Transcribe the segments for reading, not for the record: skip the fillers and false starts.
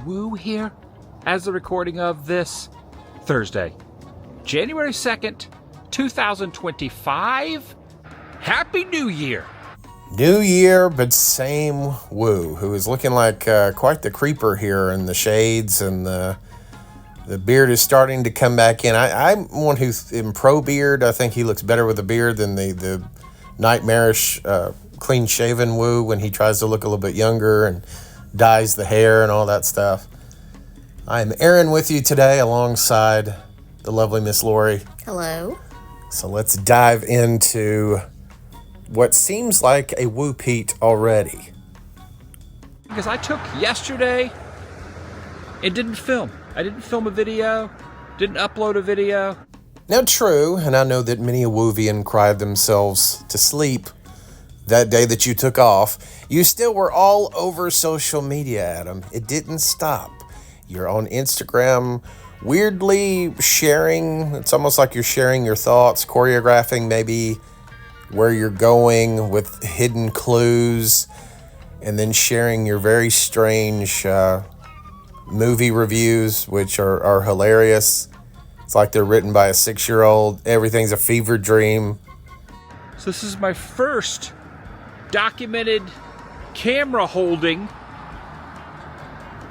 Woo here as the recording of this Thursday, January 2nd, 2025. Happy New Year! New Year, but same Woo, who is looking like quite the creeper here in the shades, and the beard is starting to come back in. I'm one who's in pro beard. I think he looks better with a beard than the nightmarish, clean-shaven Woo when he tries to look a little bit younger and dyes the hair and all that stuff. I'm Aaron with you today alongside the lovely Miss Lori. Hello. So let's dive into what seems like a woo-peat already. Because I took yesterday and didn't film. I didn't film a video, didn't upload a video. Now true, and I know that many a Woovian cried themselves to sleep that day that you took off. You still were all over social media, Adam. It didn't stop. You're on Instagram, weirdly sharing. It's almost like you're sharing your thoughts, choreographing maybe where you're going with hidden clues, and then sharing your very strange movie reviews, which are hilarious. It's like they're written by a 6-year-old. Everything's a fever dream. So this is my first documented camera holding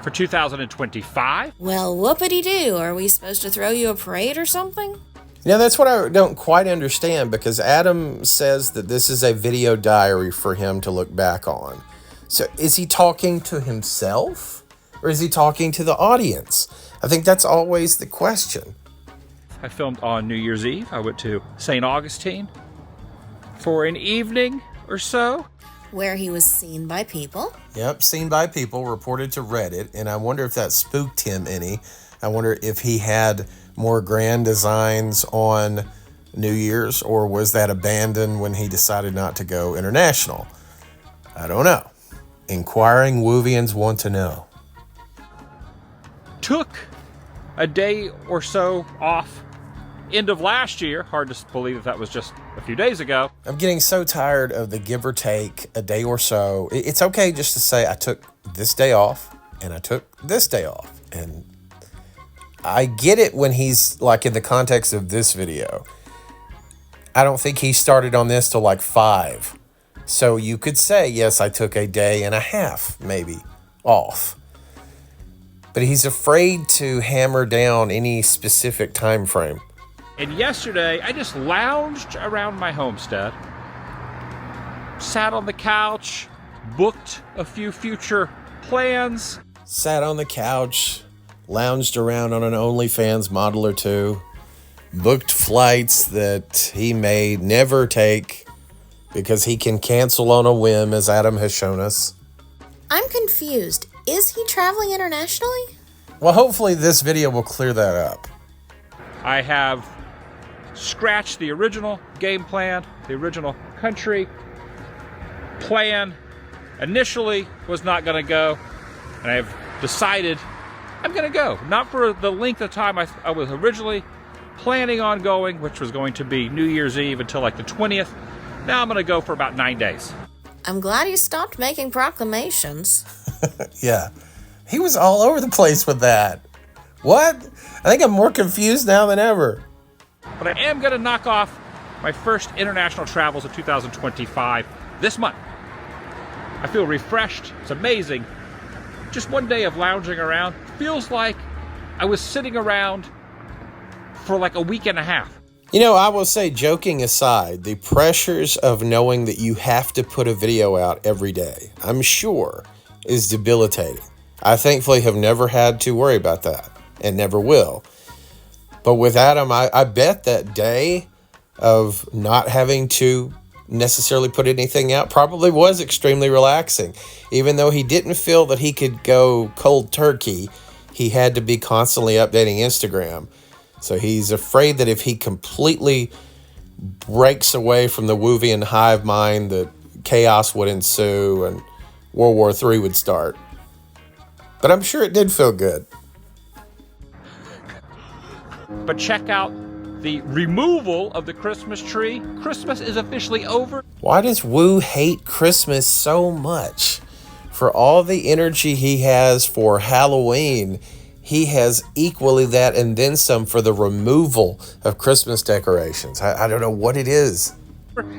for 2025. Well, whoopity-doo. Are we supposed to throw you a parade or something? Now, that's what I don't quite understand, because Adam says that this is a video diary for him to look back on. So is he talking to himself, or is he talking to the audience? I think that's always the question. I filmed on New Year's Eve. I went to St. Augustine for an evening or so. Where he was seen by people. Yep, seen by people, reported to Reddit, and I wonder if that spooked him any. I wonder if he had more grand designs on New Year's, or was that abandoned when he decided not to go international? I don't know. Inquiring Woovians want to know. Took a day or so off end of last year. Hard to believe that was just a few days ago. I'm getting so tired of the give or take a day or so. It's okay just to say I took this day off and I took this day off. And I get it when he's like in the context of this video. I don't think he started on this till like 5. So you could say, yes, I took a day and a half maybe off. But he's afraid to hammer down any specific time frame. And yesterday, I just lounged around my homestead, sat on the couch, booked a few future plans. Sat on the couch, lounged around on an OnlyFans model or two, booked flights that he may never take because he can cancel on a whim, as Adam has shown us. I'm confused. Is he traveling internationally? Well, hopefully this video will clear that up. I have scratched the original game plan, the original country plan. Initially was not going to go, and I've decided I'm going to go. Not for the length of time I was originally planning on going, which was going to be New Year's Eve until like the 20th. Now I'm going to go for about 9 days. I'm glad he stopped making proclamations. Yeah. He was all over the place with that. What? I think I'm more confused now than ever. But I am going to knock off my first international travels of 2025 this month. I feel refreshed. It's amazing. Just one day of lounging around feels like I was sitting around for like a week and a half. You know, I will say, joking aside, the pressures of knowing that you have to put a video out every day, I'm sure, is debilitating. I thankfully have never had to worry about that, and never will. But with Adam, I bet that day of not having to necessarily put anything out probably was extremely relaxing. Even though he didn't feel that he could go cold turkey, he had to be constantly updating Instagram. So he's afraid that if he completely breaks away from the Woovian hive mind, that chaos would ensue and World War III would start. But I'm sure it did feel good. But check out the removal of the Christmas tree. Christmas is officially over. Why does Woo hate Christmas so much? for all the energy he has for Halloween, he has equally that and then some for the removal of Christmas decorations. I don't know what it is.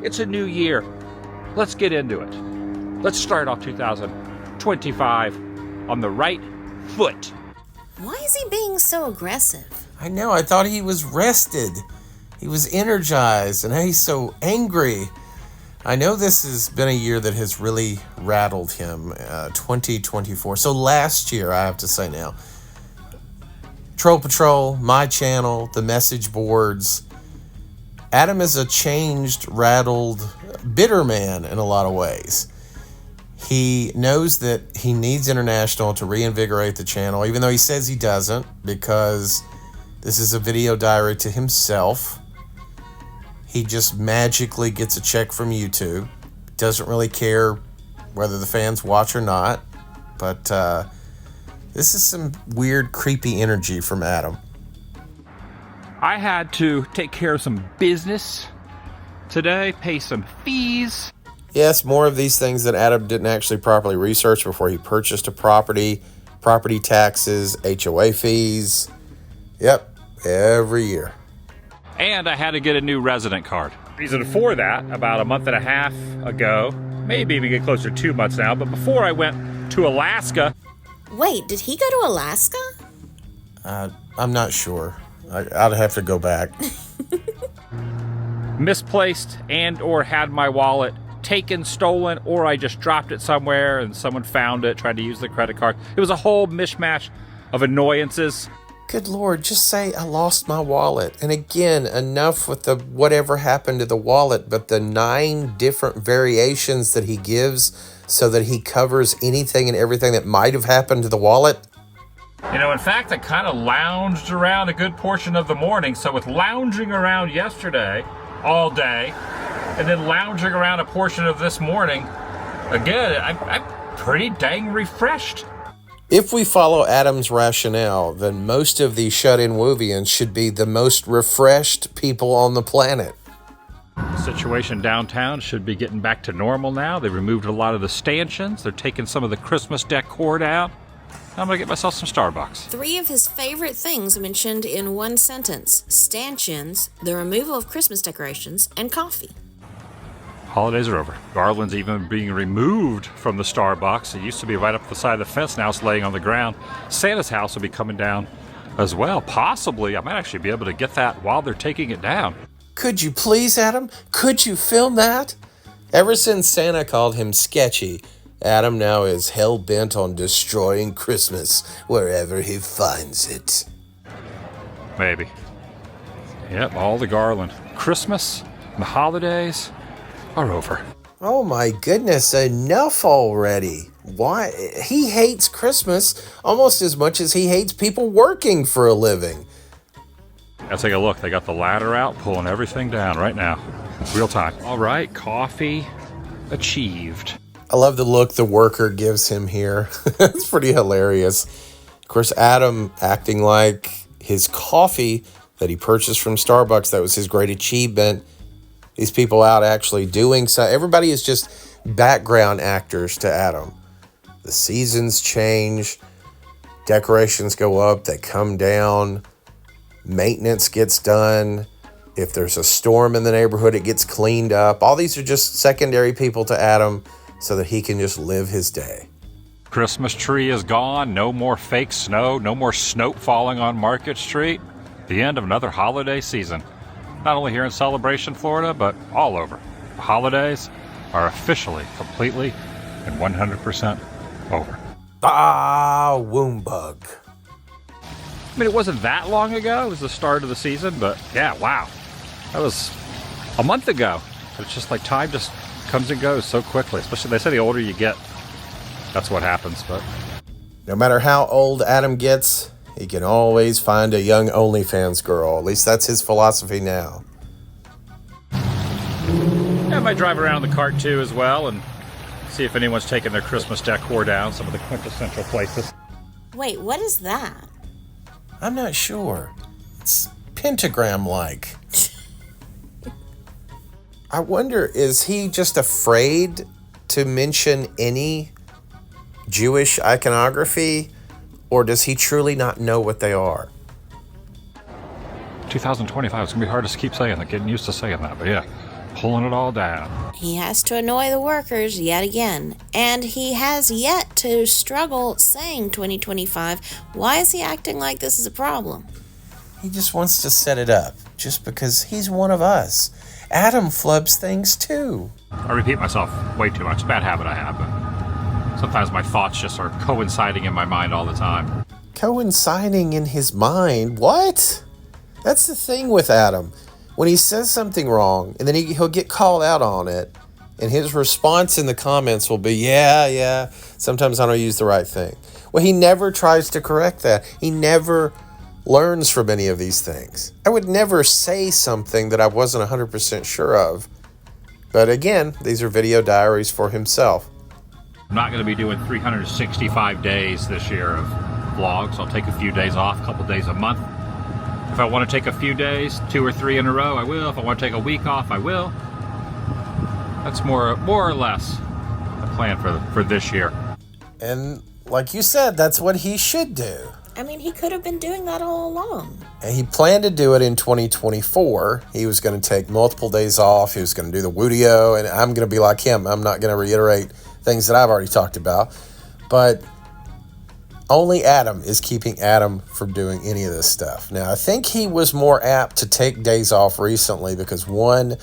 It's a new year. Let's get into it. Let's start off 2025 on the right foot. Why is he being so aggressive? I know, I thought he was rested. He was energized, and now he's so angry. I know this has been a year that has really rattled him, 2024. So last year, I have to say now, Troll Patrol, my channel, the message boards, Adam is a changed, rattled, bitter man in a lot of ways. He knows that he needs international to reinvigorate the channel, even though he says he doesn't, because this is a video diary to himself. He just magically gets a check from YouTube. Doesn't really care whether the fans watch or not. But this is some weird, creepy energy from Adam. I had to take care of some business today, pay some fees. Yes, more of these things that Adam didn't actually properly research before he purchased a property. Property taxes, HOA fees. Yep, every year. And I had to get a new resident card. Reason for that, about a month and a half ago, maybe even get closer to 2 months now, but before I went to Alaska. Wait, did he go to Alaska? I'm not sure. I'd have to go back. Misplaced and or had my wallet taken, stolen, or I just dropped it somewhere and someone found it, tried to use the credit card. It was a whole mishmash of annoyances. Good Lord, just say I lost my wallet. And again, enough with the whatever happened to the wallet, but the 9 different variations that he gives so that he covers anything and everything that might have happened to the wallet. You know, in fact, I kind of lounged around a good portion of the morning. So with lounging around yesterday all day, and then lounging around a portion of this morning, again, I'm pretty dang refreshed. If we follow Adam's rationale, then most of these shut-in Wovians should be the most refreshed people on the planet. The situation downtown should be getting back to normal now. They removed a lot of the stanchions. They're taking some of the Christmas decor down. I'm going to get myself some Starbucks. 3 of his favorite things mentioned in one sentence: stanchions, the removal of Christmas decorations, and coffee. Holidays are over. Garland's even being removed from the Starbucks. It used to be right up the side of the fence. Now it's laying on the ground. Santa's house will be coming down as well. Possibly, I might actually be able to get that while they're taking it down. Could you please, Adam? Could you film that? Ever since Santa called him sketchy, Adam now is hell-bent on destroying Christmas wherever he finds it. Maybe. Yep, all the Garland. Christmas, the holidays are over. Oh my goodness, enough already. Why? He hates Christmas almost as much as he hates people working for a living. Let's take a look. They got the ladder out, pulling everything down right now. Real time. All right, coffee achieved. I love the look the worker gives him here. It's pretty hilarious. Of course, Adam acting like his coffee that he purchased from Starbucks, that was his great achievement. These people out actually doing so. Everybody is just background actors to Adam. The seasons change. Decorations go up. They come down. Maintenance gets done. If there's a storm in the neighborhood, it gets cleaned up. All these are just secondary people to Adam so that he can just live his day. Christmas tree is gone. No more fake snow. No more snow falling on Market Street. The end of another holiday season. Not only here in Celebration, Florida, but all over. The holidays are officially, completely, and 100% over. Ah, womb bug. I mean, it wasn't that long ago. It was the start of the season, but yeah, wow. That was a month ago. It's just like time just comes and goes so quickly. Especially, they say the older you get, that's what happens. But no matter how old Adam gets, he can always find a young OnlyFans girl. At least that's his philosophy now. yeah, I might drive around in the cart too as well and see if anyone's taking their Christmas decor down, some of the quintessential places. Wait, what is that? I'm not sure. It's pentagram-like. I wonder, is he just afraid to mention any Jewish iconography, or does he truly not know what they are? 2025, it's gonna be hard to keep saying that, getting used to saying that, but yeah, pulling it all down. He has to annoy the workers yet again, and he has yet to struggle saying 2025. Why is he acting like this is a problem? He just wants to set it up, just because he's one of us. Adam flubs things too. I repeat myself way too much. Bad habit I have, but sometimes my thoughts just are coinciding in my mind all the time. Coinciding in his mind? What? That's the thing with Adam. When he says something wrong, and then he'll get called out on it, and his response in the comments will be, yeah, sometimes I don't use the right thing. Well, he never tries to correct that. He never learns from any of these things. I would never say something that I wasn't 100% sure of. But again, these are video diaries for himself. I'm not going to be doing 365 days this year of vlogs. I'll take a few days off, a couple days a month. If I want to take a few days, 2 or 3 in a row, I will. If I want to take a week off, I will. That's more or less the plan for this year. And like you said, that's what he should do. I mean, he could have been doing that all along. And he planned to do it in 2024. He was going to take multiple days off. He was going to do the Wudio, and I'm going to be like him. I'm not going to reiterate things that I've already talked about. But only Adam is keeping Adam from doing any of this stuff. Now, I think he was more apt to take days off recently because one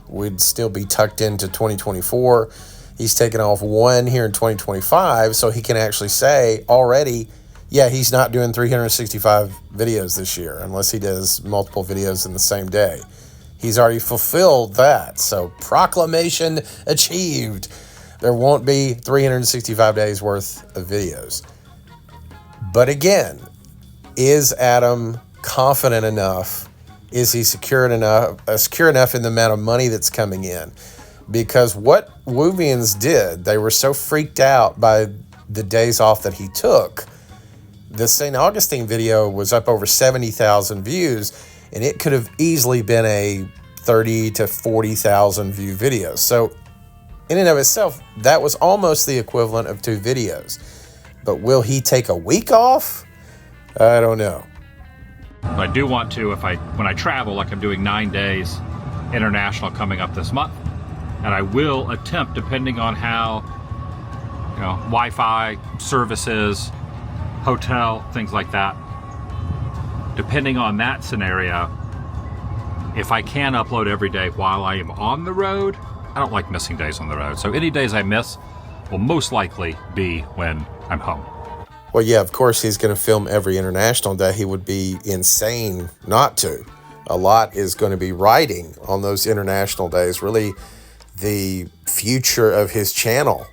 would still be tucked into 2024. He's taken off one here in 2025, so he can actually say already, yeah, he's not doing 365 videos this year unless he does multiple videos in the same day. He's already fulfilled that. So proclamation achieved. There won't be 365 days worth of videos. But again, is Adam confident enough? Is he secure enough in the amount of money that's coming in? Because what Wuvians did, they were so freaked out by the days off that he took. The St. Augustine video was up over 70,000 views, and it could have easily been a 30 to 40,000 view video. So in and of itself, that was almost the equivalent of 2 videos. But will he take a week off? I don't know. I do want to, when I travel, like I'm doing 9 days international coming up this month, and I will attempt, depending on how, Wi-Fi services, hotel, things like that. Depending on that scenario, if I can upload every day while I am on the road, I don't like missing days on the road. So any days I miss will most likely be when I'm home. Well, yeah, of course he's going to film every international day. He would be insane not to. A lot is going to be riding on those international days, really the future of his channel.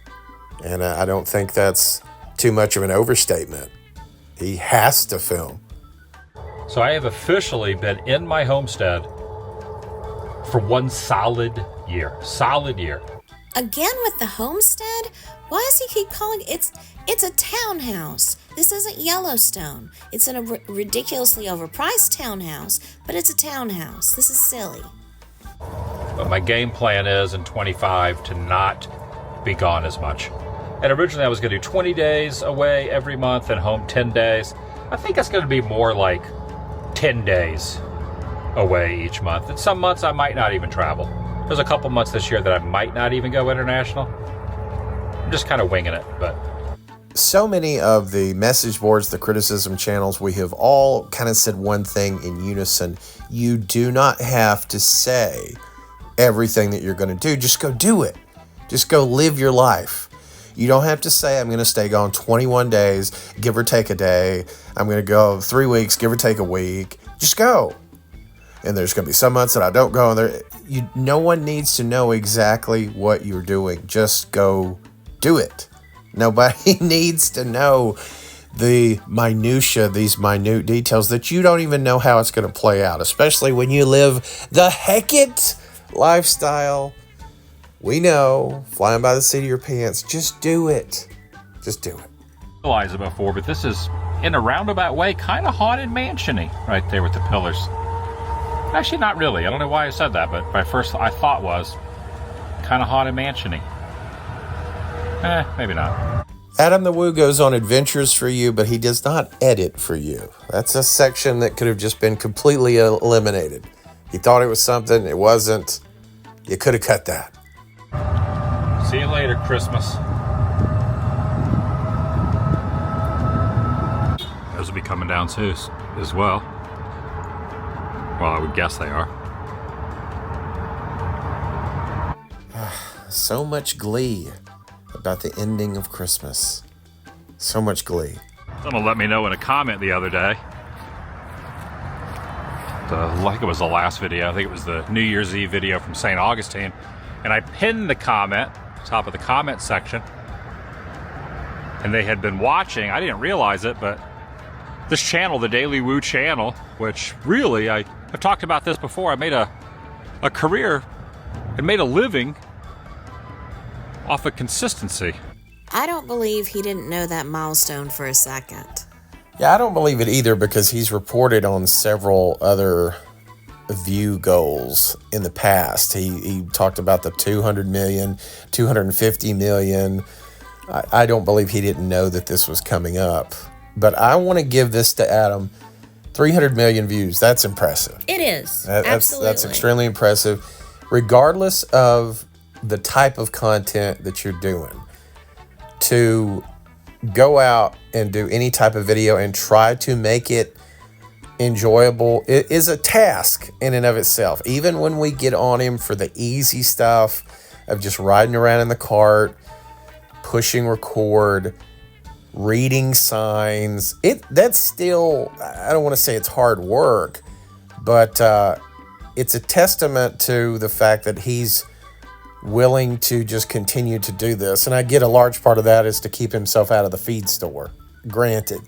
And I don't think that's too much of an overstatement. He has to film. So I have officially been in my homestead for 1 solid year. Solid year. Again with the homestead? Why does he keep calling it? It's a townhouse. This isn't Yellowstone. It's in a ridiculously overpriced townhouse, but it's a townhouse. This is silly. But my game plan is in 25 to not be gone as much. And originally I was going to do 20 days away every month and home 10 days. I think it's going to be more like 10 days away each month. And some months I might not even travel. There's a couple months this year that I might not even go international. I'm just kind of winging it, but... So many of the message boards, the criticism channels, we have all kind of said one thing in unison. You do not have to say everything that you're going to do. Just go do it. Just go live your life. You don't have to say, I'm going to stay gone 21 days, give or take a day. I'm going to go 3 weeks, give or take a week. Just go. And there's going to be some months that I don't go. And no one needs to know exactly what you're doing. Just go do it. Nobody needs to know the minutia, these minute details that you don't even know how it's going to play out, especially when you live the Heckett lifestyle. We know, flying by the seat of your pants. Just do it. Just do it. Realized it before, but this is, in a roundabout way, kind of haunted mansion-y right there with the pillars. Actually, not really. I don't know why I said that, but my first I thought was kind of haunted mansion-y. Maybe not. Adam the Woo goes on adventures for you, but he does not edit for you. That's a section that could have just been completely eliminated. He thought it was something, it wasn't. You could have cut that. See you later, Christmas. Those will be coming down soon as well. Well, I would guess they are. So much glee about the ending of Christmas. So much glee. Someone let me know in a comment the other day. Like it was the last video. I think it was the New Year's Eve video from St. Augustine. And I pinned the comment, top of the comment section. And they had been watching. I didn't realize it, but this channel, the Daily Woo channel, which really, I've talked about this before. I made a career and made a living off of consistency. I don't believe he didn't know that milestone for a second. Yeah, I don't believe it either, because he's reported on several other view goals in the past. He talked about the 200 million, 250 million. I don't believe he didn't know that this was coming up. But I want to give this to Adam. 300 million views. That's impressive. It is. Absolutely. That's extremely impressive, regardless of the type of content that you're doing. To go out and do any type of video and try to make it enjoyable, it is a task in and of itself. Even when we get on him for the easy stuff of just riding around in the cart, pushing record, reading signs, that's still, I don't want to say it's hard work, but it's a testament to the fact that he's willing to just continue to do this. And I get a large part of that is to keep himself out of the feed store, granted.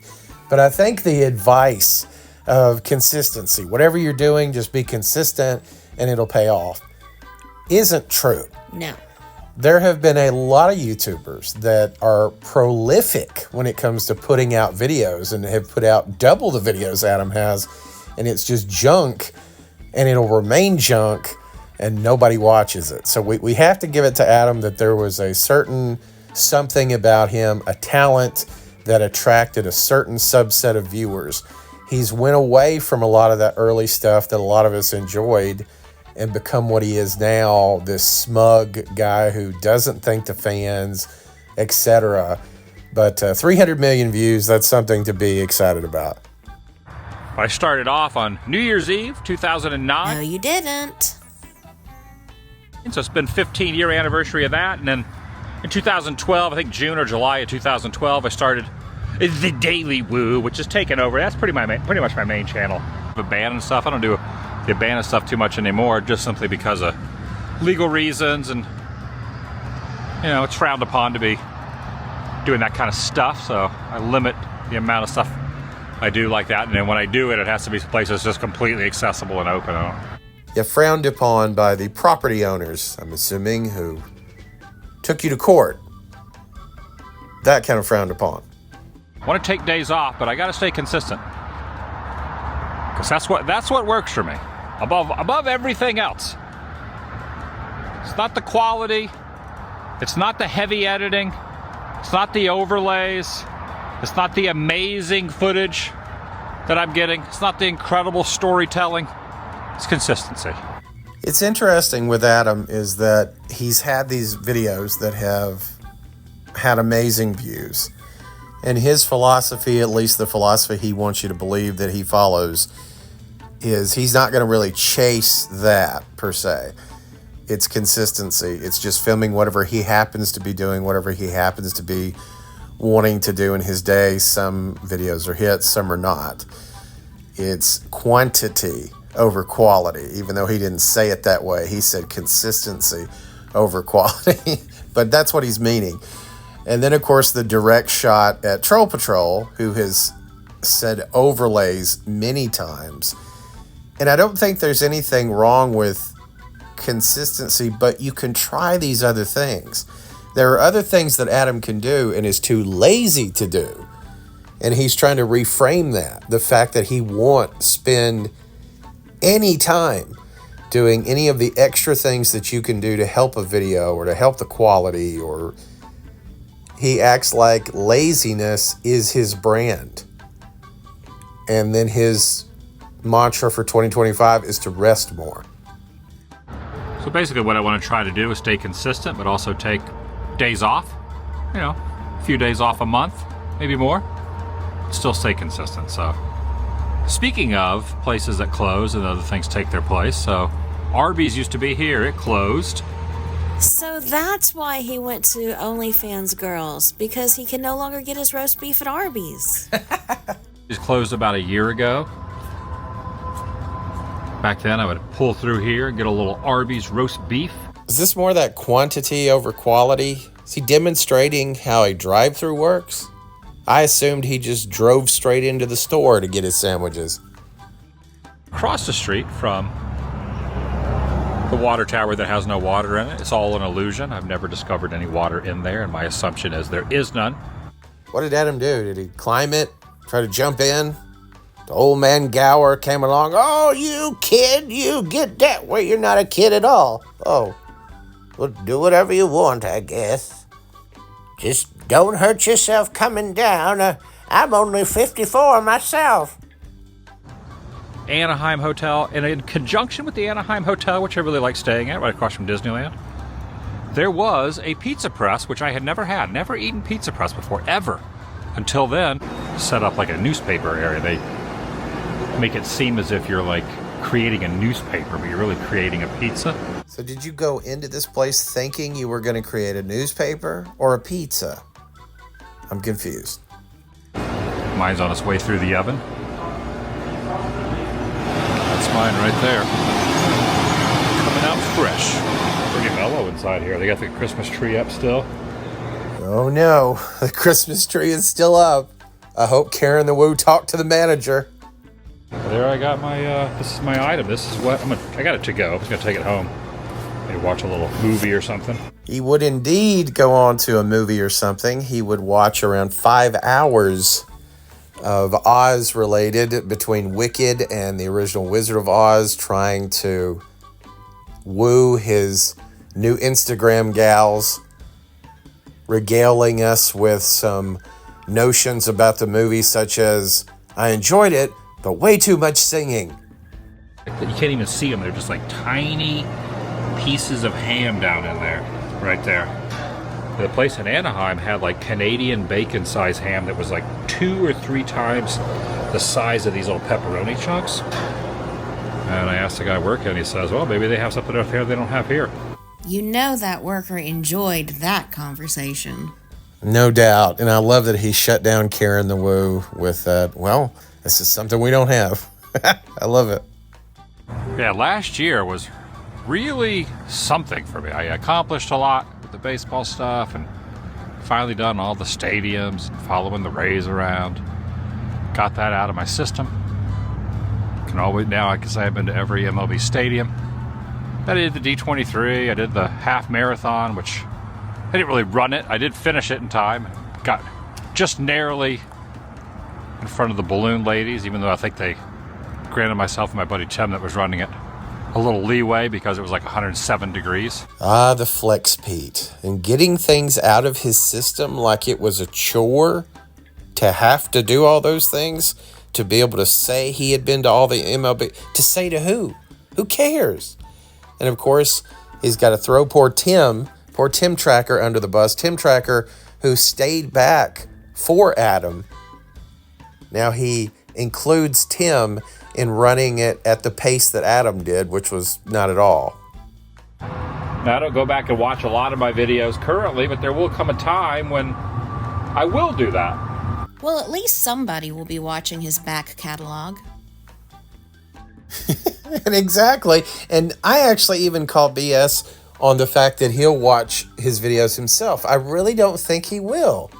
But I think the advice of consistency, whatever you're doing, just be consistent and it'll pay off, isn't true. No. There have been a lot of YouTubers that are prolific when it comes to putting out videos and have put out double the videos Adam has, and it's just junk, and it'll remain junk, and nobody watches it. So we have to give it to Adam that there was a certain something about him, a talent that attracted a certain subset of viewers. He's went away from a lot of that early stuff that a lot of us enjoyed and become what he is now, this smug guy who doesn't think the fans, etc. But 300 million views, that's something to be excited about. I started off on New Year's Eve, 2009. No, you didn't. So it's been 15-year anniversary of that. And then in 2012, I think June or July of 2012, I started the Daily Woo, which is taken over. That's pretty much my main channel. The band and stuff, I don't do the abandoned stuff too much anymore, just simply because of legal reasons, and you know, it's frowned upon to be doing that kind of stuff, so I limit the amount of stuff I do like that. And then when I do it, it has to be places just completely accessible and open. Yeah, frowned upon by the property owners, I'm assuming, who took you to court. That kind of frowned upon. I want to take days off, but I got to stay consistent, because that's what works for me. Above everything else. It's not the quality. It's not the heavy editing. It's not the overlays. It's not the amazing footage that I'm getting. It's not the incredible storytelling. It's consistency. It's interesting with Adam is that he's had these videos that have had amazing views. And his philosophy, at least the philosophy he wants you to believe that he follows, is he's not going to really chase that per se. It's consistency. It's just filming whatever he happens to be doing, whatever he happens to be wanting to do in his day. Some videos are hits, some are not. It's quantity over quality, even though he didn't say it that way. He said consistency over quality, but that's what he's meaning. And then, of course, the direct shot at Troll Patrol, who has said overlays many times. And I don't think there's anything wrong with consistency, but you can try these other things. There are other things that Adam can do and is too lazy to do. And he's trying to reframe that. The fact that he won't spend any time doing any of the extra things that you can do to help a video or to help the quality or he acts like laziness is his brand. And then his mantra for 2025 is to rest more. So basically what I want to try to do is stay consistent, but also take days off. You know, a few days off a month, maybe more. Still stay consistent. So speaking of places that close and other things take their place, so Arby's used to be here. It closed. So that's why he went to OnlyFans Girls, because he can no longer get his roast beef at Arby's. It closed about a year ago. Back then, I would pull through here and get a little Arby's roast beef. Is this more that quantity over quality? Is he demonstrating how a drive-thru works? I assumed he just drove straight into the store to get his sandwiches. Across the street from the water tower that has no water in it. It's all an illusion. I've never discovered any water in there, and my assumption is there is none. What did Adam do? Did he climb it? Try to jump in? The old man Gower came along. Oh, you kid, you get that way. You're not a kid at all. Oh, well, do whatever you want, I guess. Just don't hurt yourself coming down. I'm only 54 myself. Anaheim Hotel, and in conjunction with the Anaheim Hotel, which I really like staying at, right across from Disneyland, there was a pizza press, which I had never eaten pizza press before, ever. Until then, set up like a newspaper area. They make it seem as if you're like creating a newspaper, but you're really creating a pizza. So did you go into this place thinking you were going to create a newspaper or a pizza? I'm confused. Mine's on its way through the oven. That's mine right there. Coming out fresh. Pretty mellow inside here. They got the Christmas tree up still. Oh no, the Christmas tree is still up. I hope Karen the Woo talked to the manager. There I got my, this is my item. This is what, I got it to go. I was going to take it home. Maybe watch a little movie or something. He would indeed go on to a movie or something. He would watch around 5 hours of Oz related between Wicked and the original Wizard of Oz, trying to woo his new Instagram gals, regaling us with some notions about the movie, such as, I enjoyed it, but way too much singing. You can't even see them. They're just like tiny pieces of ham down in there, right there. The place in Anaheim had like Canadian bacon size ham that was like 2 or 3 times the size of these little pepperoni chunks. And I asked the guy working, and he says, well, maybe they have something up here they don't have here. You know that worker enjoyed that conversation. No doubt. And I love that he shut down Karen the Woo with that, well, this is something we don't have. I love it. Yeah, last year was really something for me. I accomplished a lot with the baseball stuff and finally done all the stadiums and following the Rays around. Got that out of my system. Now I can say I've been to every MLB stadium. I did the D23, I did the half marathon, which I didn't really run it. I did finish it in time. Got just narrowly in front of the balloon ladies, even though I think they granted myself and my buddy Tim that was running it a little leeway because it was like 107 degrees. Ah, the flex Pete. And getting things out of his system like it was a chore to have to do all those things, to be able to say he had been to all the MLB, to say to who? Who cares? And of course, he's got to throw poor Tim Tracker under the bus. Tim Tracker, who stayed back for Adam. Now he includes Tim in running it at the pace that Adam did, which was not at all. Now, I don't go back and watch a lot of my videos currently, but there will come a time when I will do that. Well, at least somebody will be watching his back catalog. And exactly. And I actually even call BS on the fact that he'll watch his videos himself. I really don't think he will.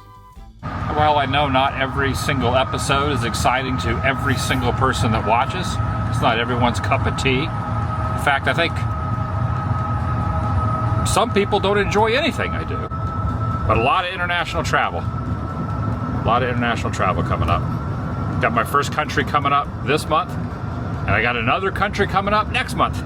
Well, I know not every single episode is exciting to every single person that watches. It's not everyone's cup of tea. In fact, I think some people don't enjoy anything I do. But a lot of international travel. A lot of international travel coming up. Got my first country coming up this month, and I got another country coming up next month.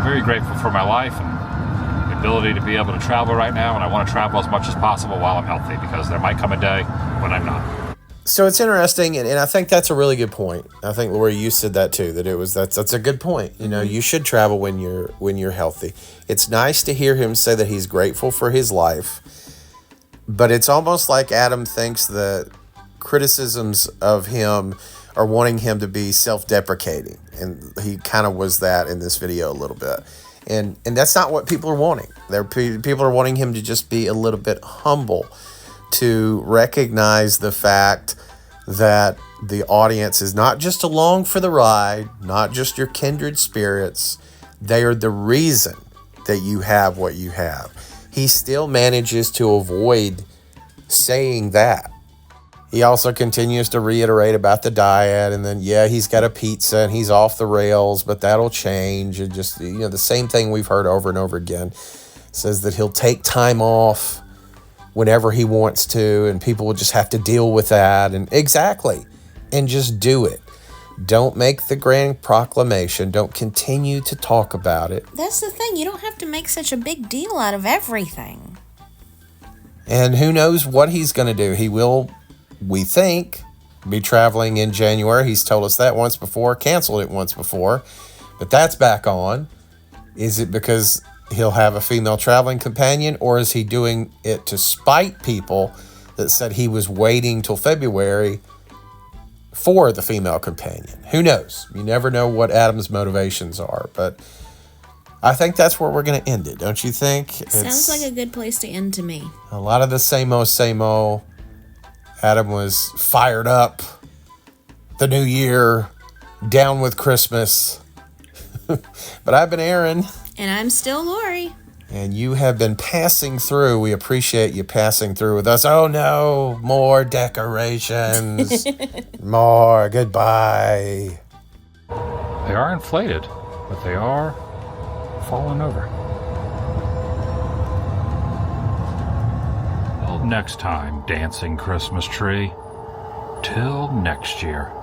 Very grateful for my life and the ability to be able to travel right now, and I want to travel as much as possible while I'm healthy, because there might come a day when I'm not. So it's interesting, and I think that's a really good point. I think, Lori, you said that too, that's a good point. You know, you should travel when you're healthy. It's nice to hear him say that he's grateful for his life, but it's almost like Adam thinks that criticisms of him are wanting him to be self-deprecating, and he kind of was that in this video a little bit. And that's not what people are wanting. People are wanting him to just be a little bit humble, to recognize the fact that the audience is not just along for the ride, not just your kindred spirits. They are the reason that you have what you have. He still manages to avoid saying that. He also continues to reiterate about the diet, and then, yeah, he's got a pizza and he's off the rails, but that'll change. And just, you know, the same thing we've heard over and over again. Says that he'll take time off whenever he wants to, and people will just have to deal with that. And exactly. And just do it. Don't make the grand proclamation. Don't continue to talk about it. That's the thing. You don't have to make such a big deal out of everything. And who knows what he's going to do. He will, we think, be traveling in January. He's told us that once before, canceled it once before, but that's back on. Is it because he'll have a female traveling companion, or is he doing it to spite people that said he was waiting till February for the female companion? Who knows? You never know what Adam's motivations are, but I think that's where we're going to end it, don't you think? Sounds like a good place to end to me. A lot of the same old. Adam was fired up. The new year, down with Christmas. But I've been Aaron. And I'm still Lori. And you have been passing through. We appreciate you passing through with us. Oh no, more decorations. More. Goodbye. They are inflated, but they are falling over. Well, next time, dancing Christmas tree. Till next year.